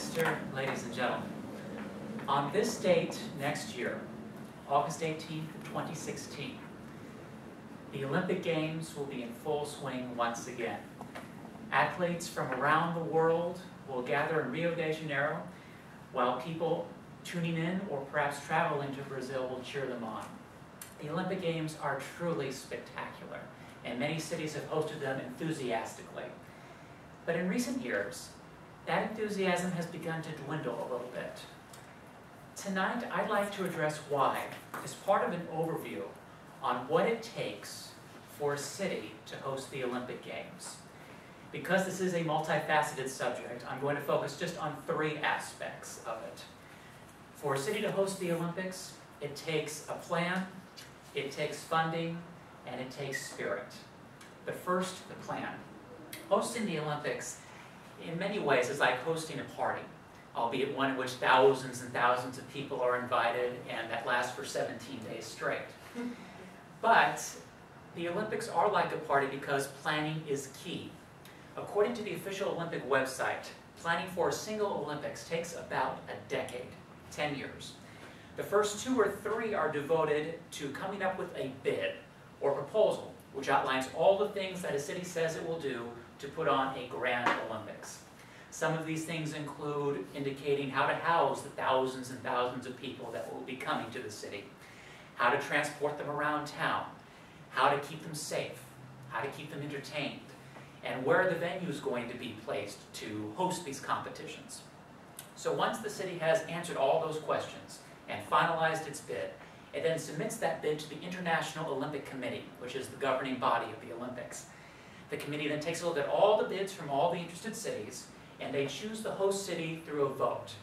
Esther, ladies and gentlemen, on this date next year, August 18th, 2016, the Olympic Games will be in full swing once again. Athletes from around the world will gather in Rio de Janeiro, while people tuning in or perhaps traveling to Brazil will cheer them on. The Olympic Games are truly spectacular, and many cities have hosted them enthusiastically. But in recent years, that enthusiasm has begun to dwindle a little bit. Tonight, I'd like to address why, as part of an overview on what it takes for a city to host the Olympic Games. Because this is a multifaceted subject, I'm going to focus just on three aspects of it. For a city to host the Olympics, it takes a plan, it takes funding, and it takes spirit. But first, the plan. Hosting the Olympics, in many ways, is like hosting a party, albeit one in which thousands and thousands of people are invited, and that lasts for 17 days straight. But the Olympics are like a party because planning is key. According to the official Olympic website, planning for a single Olympics takes about a decade, 10 years. The first 2 or 3 are devoted to coming up with a bid or proposal, which outlines all the things that a city says it will do to put on a grand Olympics. Some of these things include indicating how to house the thousands and thousands of people that will be coming to the city, how to transport them around town, how to keep them safe, how to keep them entertained, and where the venue is going to be placed to host these competitions. So once the city has answered all those questions and finalized its bid, it then submits that bid to the International Olympic Committee, which is the governing body of the Olympics. The committee then takes a look at all the bids from all the interested cities, and they choose the host city through a vote.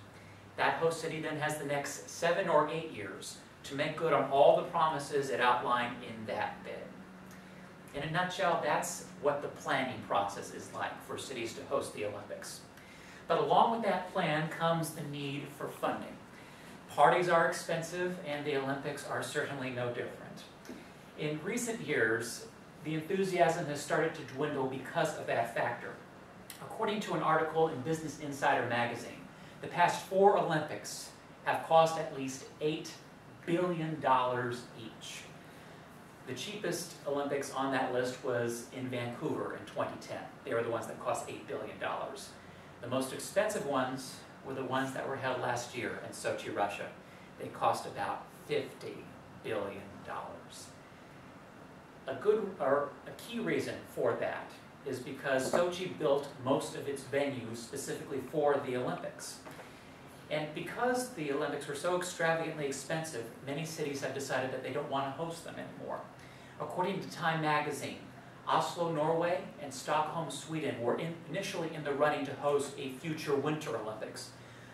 That host city then has the next 7 or 8 years to make good on all the promises it outlined in that bid. In a nutshell, that's what the planning process is like for cities to host the Olympics. But along with that plan comes the need for funding. Parties are expensive, and the Olympics are certainly no different. In recent years, the enthusiasm has started to dwindle because of that factor. According to an article in Business Insider magazine, the past 4 Olympics have cost at least $8 billion each. The cheapest Olympics on that list was in Vancouver in 2010. They were the ones that cost $8 billion. The most expensive ones were the ones that were held last year in Sochi, Russia. They cost about $50 billion. A key reason for that is because Sochi built most of its venues specifically for the Olympics. And because the Olympics were so extravagantly expensive, many cities have decided that they don't want to host them anymore. According to Time magazine, Oslo, Norway, and Stockholm, Sweden were initially in the running to host a future Winter Olympics,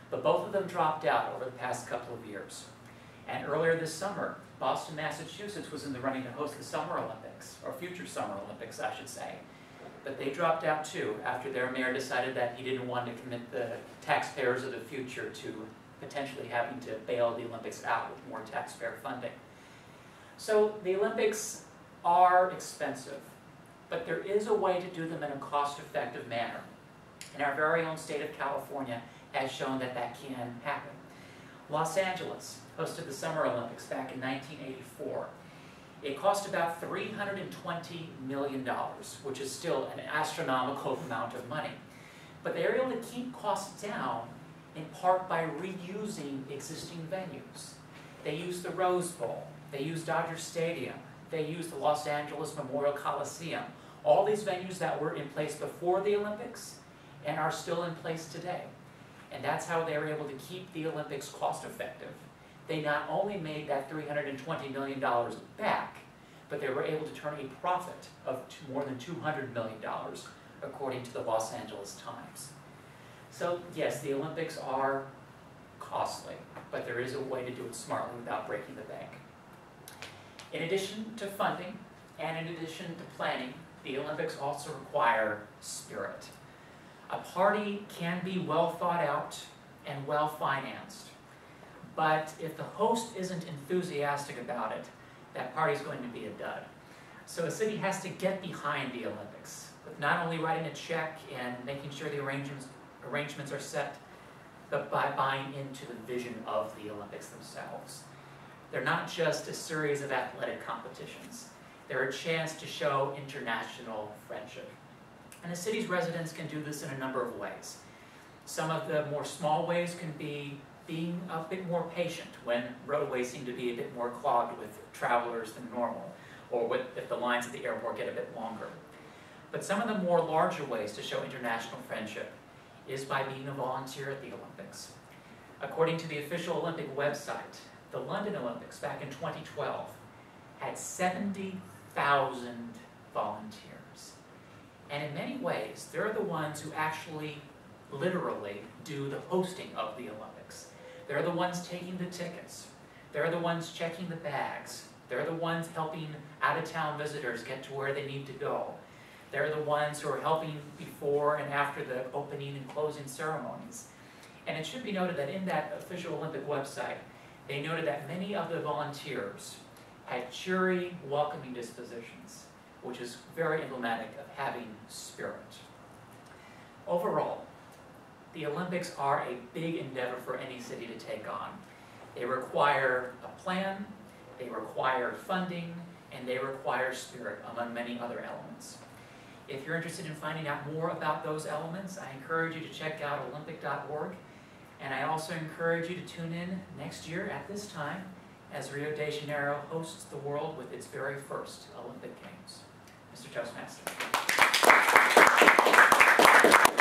but both of them dropped out over the past couple of years. And earlier this summer, Boston, Massachusetts was in the running to host the Summer Olympics, or future Summer Olympics, I should say. But they dropped out too after their mayor decided that he didn't want to commit the taxpayers of the future to potentially having to bail the Olympics out with more taxpayer funding. So the Olympics are expensive, but there is a way to do them in a cost-effective manner. And our very own state of California has shown that that can happen. Los Angeles hosted the Summer Olympics back in 1984. It cost about $320 million, which is still an astronomical amount of money. But they were able to keep costs down in part by reusing existing venues. They used the Rose Bowl, they used Dodger Stadium, they used the Los Angeles Memorial Coliseum. All these venues that were in place before the Olympics and are still in place today. And that's how they were able to keep the Olympics cost effective. They not only made that $320 million back, but they were able to turn a profit of more than $200 million, according to the Los Angeles Times. So yes, the Olympics are costly, but there is a way to do it smartly without breaking the bank. In addition to funding, and in addition to planning, the Olympics also require spirit. A party can be well thought out and well financed, but if the host isn't enthusiastic about it, that party's going to be a dud. So a city has to get behind the Olympics, with not only writing a check and making sure the arrangements are set, but by buying into the vision of the Olympics themselves. They're not just a series of athletic competitions. They're a chance to show international friendship. And the city's residents can do this in a number of ways. Some of the more small ways can be being a bit more patient when roadways seem to be a bit more clogged with travelers than normal, or if the lines at the airport get a bit longer. But some of the more larger ways to show international friendship is by being a volunteer at the Olympics. According to the official Olympic website, the London Olympics back in 2012 had 70,000 volunteers. And in many ways, they're the ones who actually literally do the hosting of the Olympics. They're the ones taking the tickets. They're the ones checking the bags. They're the ones helping out-of-town visitors get to where they need to go. They're the ones who are helping before and after the opening and closing ceremonies. And it should be noted that in that official Olympic website, they noted that many of the volunteers had cheery, welcoming dispositions, which is very emblematic of having spirit. Overall, the Olympics are a big endeavor for any city to take on. They require a plan, they require funding, and they require spirit, among many other elements. If you're interested in finding out more about those elements, I encourage you to check out Olympic.org, and I also encourage you to tune in next year at this time as Rio de Janeiro hosts the world with its very first Olympic Games. Mr. Toastmaster.